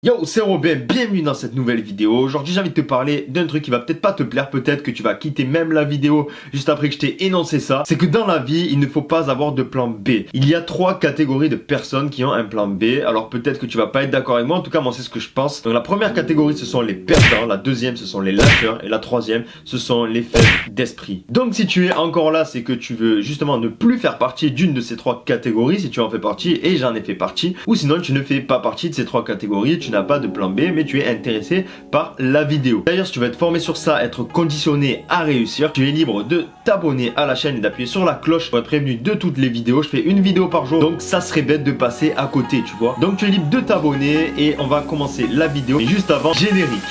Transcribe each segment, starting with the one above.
Yo, c'est Robin, bienvenue dans cette nouvelle vidéo. Aujourd'hui, j'ai envie de te parler d'un truc qui va peut-être pas te plaire, peut-être que tu vas quitter même la vidéo juste après que je t'ai énoncé ça. C'est que dans la vie, il ne faut pas avoir de plan B. Il y a 3 catégories de personnes qui ont un plan B. Alors peut-être que tu vas pas être d'accord avec moi, en tout cas moi c'est ce que je pense. Donc la première catégorie, ce sont les perdants, la deuxième, ce sont les lâcheurs et la troisième, ce sont les faibles d'esprit. Donc si tu es encore là, c'est que tu veux justement ne plus faire partie d'une de ces 3 catégories, si tu en fais partie, et j'en ai fait partie, ou sinon tu ne fais pas partie de ces 3 catégories, tu n'as pas de plan B, mais tu es intéressé par la vidéo. D'ailleurs, si tu veux être formé sur ça, être conditionné à réussir, tu es libre de t'abonner à la chaîne et d'appuyer sur la cloche pour être prévenu de toutes les vidéos. Je fais une vidéo par jour, donc ça serait bête de passer à côté, tu vois. Donc tu es libre de t'abonner et on va commencer la vidéo. Et juste avant, générique.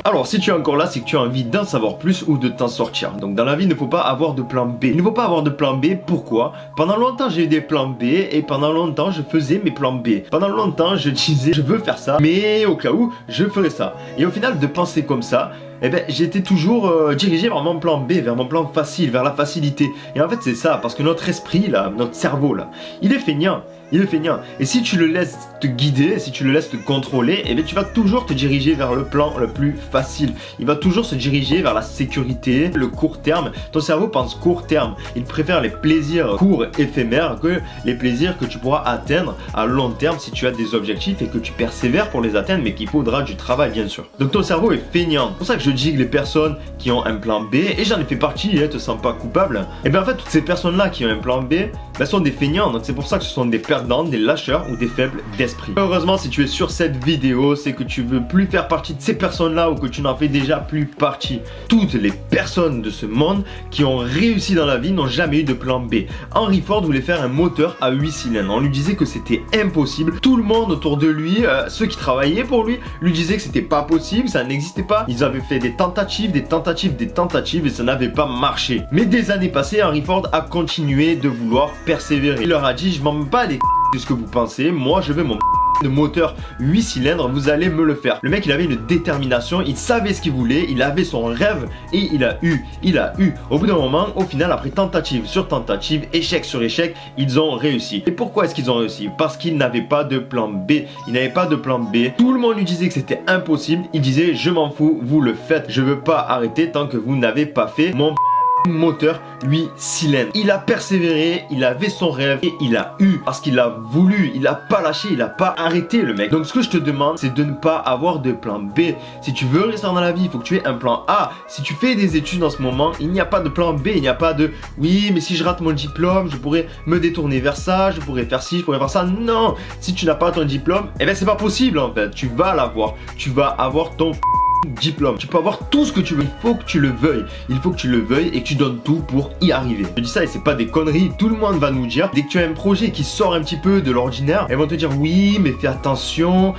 Alors si tu es encore là, c'est que tu as envie d'en savoir plus ou de t'en sortir. Donc dans la vie, il ne faut pas avoir de plan B. Il ne faut pas avoir de plan B, pourquoi? Pendant longtemps, j'ai eu des plans B et pendant longtemps, je faisais mes plans B. Pendant longtemps, je disais, je veux faire ça, mais au cas où, je ferai ça. Et au final, de penser comme ça, eh ben, j'étais toujours dirigé vers mon plan B, vers mon plan facile, vers la facilité. Et en fait, c'est ça, parce que notre esprit, là, notre cerveau, là, il est feignant. Il est feignant. Et si tu le laisses te guider, si tu le laisses te contrôler, eh bien, tu vas toujours te diriger vers le plan le plus facile. Il va toujours se diriger vers la sécurité, le court terme. Ton cerveau pense court terme. Il préfère les plaisirs courts, éphémères, que les plaisirs que tu pourras atteindre à long terme si tu as des objectifs et que tu persévères pour les atteindre, mais qu'il faudra du travail, bien sûr. Donc ton cerveau est feignant. C'est pour ça que je dis que les personnes qui ont un plan B, et j'en ai fait partie, ne te sens pas coupable, et bien en fait, toutes ces personnes-là qui ont un plan B, ben, sont des feignants. Donc c'est pour ça que ce sont des perdants, des lâcheurs ou des faibles d'esprit. Heureusement, si tu es sur cette vidéo, c'est que tu veux plus faire partie de ces personnes-là ou que tu n'en fais déjà plus partie. Toutes les personnes de ce monde qui ont réussi dans la vie n'ont jamais eu de plan B. Henry Ford voulait faire un moteur à 8 cylindres. On lui disait que c'était impossible. Tout le monde autour de lui, ceux qui travaillaient pour lui disaient que c'était pas possible, ça n'existait pas. Ils avaient fait des tentatives, des tentatives, des tentatives et ça n'avait pas marché. Mais des années passées, Henry Ford a continué de vouloir persévérer. Il leur a dit, je m'en bats les de ce que vous pensez, moi je veux mon de moteur 8 cylindres, vous allez me le faire. Le mec, il avait une détermination, il savait ce qu'il voulait, il avait son rêve et il a eu. Au bout d'un moment, au final, après tentative sur tentative, échec sur échec, ils ont réussi. Et pourquoi est-ce qu'ils ont réussi? Parce qu'ils n'avaient pas de plan B. Ils n'avaient pas de plan B. Tout le monde lui disait que c'était impossible. Il disait, je m'en fous, vous le faites. Je veux pas arrêter tant que vous n'avez pas fait mon moteur 8 cylindres. Il a persévéré, il avait son rêve et il a eu parce qu'il a voulu, il a pas lâché, il a pas arrêté le mec. Donc ce que je te demande, c'est de ne pas avoir de plan B. Si tu veux réussir dans la vie, il faut que tu aies un plan A. Si tu fais des études en ce moment, il n'y a pas de plan B, il n'y a pas de oui, mais si je rate mon diplôme, je pourrais me détourner vers ça, je pourrais faire ci, je pourrais faire ça. Non, si tu n'as pas ton diplôme, eh ben c'est pas possible en fait. Tu vas l'avoir. Tu vas avoir ton diplôme. Tu peux avoir tout ce que tu veux. Il faut que tu le veuilles. Il faut que tu le veuilles et que tu donnes tout pour y arriver. Je dis ça et c'est pas des conneries. Tout le monde va nous dire, dès que tu as un projet qui sort un petit peu de l'ordinaire, elles vont te dire oui, mais fais attention.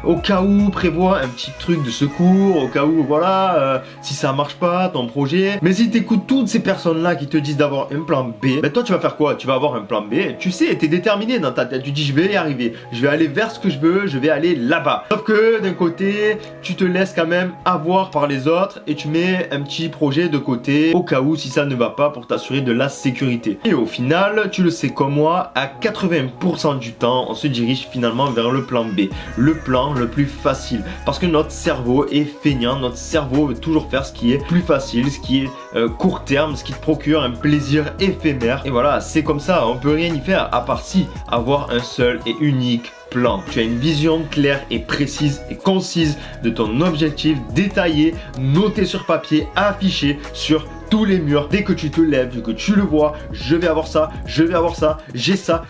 Au cas où, prévois un petit truc de secours. Au cas où, voilà, si ça marche pas, ton projet. Mais si tu écoutes toutes ces personnes-là qui te disent d'avoir un plan B, ben toi tu vas faire quoi? Tu vas avoir un plan B. Tu sais, tu es déterminé dans ta tête. Tu dis je vais y arriver. Je vais aller vers ce que je veux. Je vais aller là-bas. Sauf que d'un côté, tu te laisses quand même avoir par les autres et tu mets un petit projet de côté au cas où si ça ne va pas pour t'assurer de la sécurité. Et au final, tu le sais comme moi, à 80% du temps, on se dirige finalement vers le plan B, le plan le plus facile. Parce que notre cerveau est feignant, notre cerveau veut toujours faire ce qui est plus facile, ce qui est court terme, ce qui te procure un plaisir éphémère. Et voilà, c'est comme ça, on peut rien y faire à part si avoir un seul et unique plan. Tu as une vision claire et précise et concise de ton objectif détaillé, noté sur papier, affiché sur tous les murs. Dès que tu te lèves, que tu le vois, je vais avoir ça, je vais avoir ça, j'ai ça,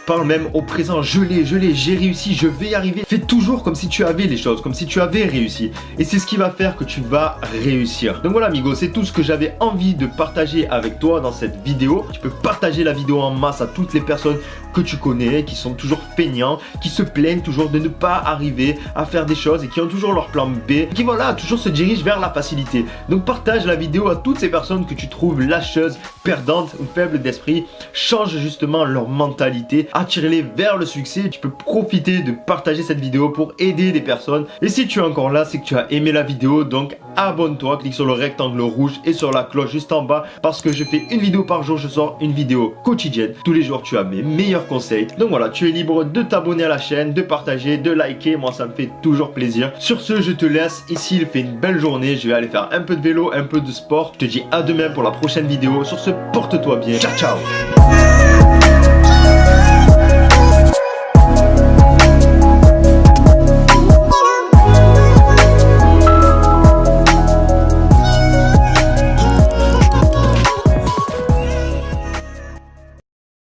parle même au présent, je l'ai, j'ai réussi, je vais y arriver. Fais toujours comme si tu avais les choses, comme si tu avais réussi. Et c'est ce qui va faire que tu vas réussir. Donc voilà amigo, c'est tout ce que j'avais envie de partager avec toi dans cette vidéo. Tu peux partager la vidéo en masse à toutes les personnes que tu connais, qui sont toujours feignants, qui se plaignent toujours de ne pas arriver à faire des choses et qui ont toujours leur plan B, qui voilà, toujours se dirigent vers la facilité. Donc partage la vidéo à toutes ces personnes que tu trouves lâcheuses, perdantes ou faibles d'esprit. Change justement leur mentalité, attire-les vers le succès. Tu peux profiter de partager cette vidéo pour aider des personnes. Et si tu es encore là, c'est que tu as aimé la vidéo, donc abonne-toi, clique sur le rectangle rouge et sur la cloche juste en bas parce que je fais une vidéo par jour, je sors une vidéo quotidienne. Tous les jours, tu as mes meilleurs conseils. Donc voilà, tu es libre de t'abonner à la chaîne, de partager, de liker. Moi, ça me fait toujours plaisir. Sur ce, je te laisse. Ici, il fait une belle journée. Je vais aller faire un peu de vélo, un peu de sport. Je te dis à demain pour la prochaine vidéo. Sur ce, porte-toi bien. Ciao, ciao!